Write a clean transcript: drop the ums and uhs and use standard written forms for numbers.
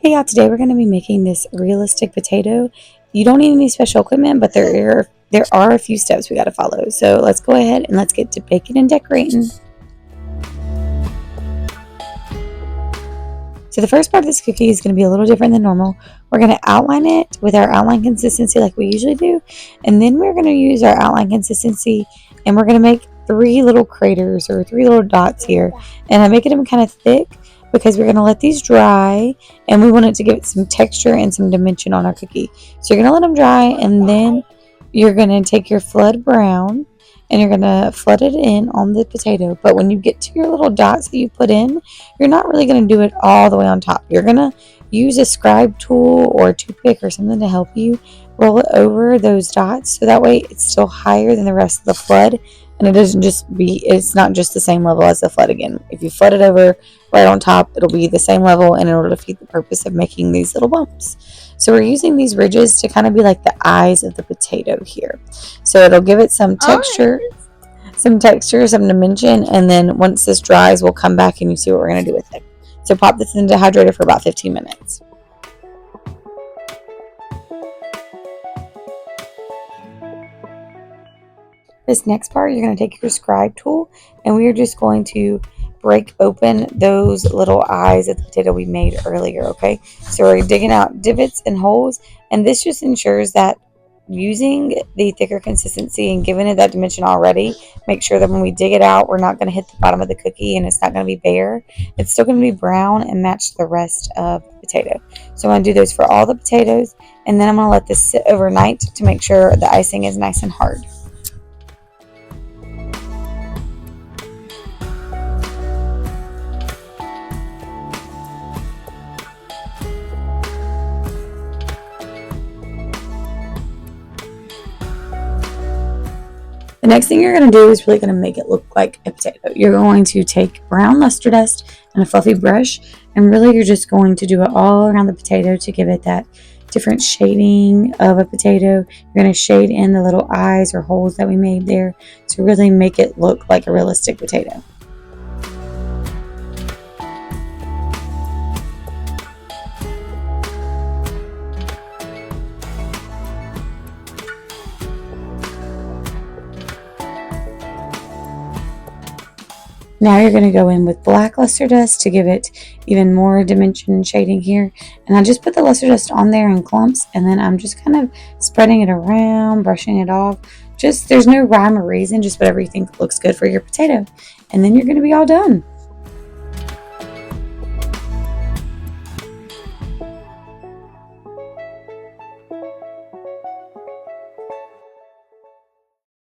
Hey y'all, today we're going to be making this realistic potato. You don't need any special equipment, but there are a few steps we got to follow. So let's go ahead and let's get to baking and decorating. So the first part of this cookie is going to be a little different than normal. We're going to outline it with our outline consistency like we usually do. And then we're going to use our outline consistency and we're going to make 3 little craters or 3 little dots here. And I'm making them kind of thick because we're going to let these dry and we want it to give it some texture and some dimension on our cookie. So you're going to let them dry and then you're going to take your flood brown and you're going to flood it in on the potato. But when you get to your little dots that you put in, you're not really going to do it all the way on top. You're going to use a scribe tool or a toothpick or something to help you roll it over those dots so that way it's still higher than the rest of the flood. And it's not just the same level as the flood again. If you flood it over right on top, it'll be the same level and it'll defeat the purpose of making these little bumps. So we're using these ridges to kind of be like the eyes of the potato here. So it'll give it some texture, some dimension, and then once this dries, we'll come back and you see what we're going to do with it. So pop this in the dehydrator for about 15 minutes. This next part, you're going to take your scribe tool and we are just going to break open those little eyes of the potato we made earlier, okay? So we're digging out divots and holes, and this just ensures that using the thicker consistency and giving it that dimension already, make sure that when we dig it out, we're not going to hit the bottom of the cookie and it's not going to be bare. It's still going to be brown and match the rest of the potato. So I'm going to do those for all the potatoes, and then I'm going to let this sit overnight to make sure the icing is nice and hard. The next thing you're going to do is really going to make it look like a potato. You're going to take brown luster dust and a fluffy brush, and really you're just going to do it all around the potato to give it that different shading of a potato. You're going to shade in the little eyes or holes that we made there to really make it look like a realistic potato. Now you're going to go in with black luster dust to give it even more dimension and shading here. And I just put the luster dust on there in clumps, and then I'm just kind of spreading it around, brushing it off. There's no rhyme or reason, just whatever you think looks good for your potato. And then you're going to be all done.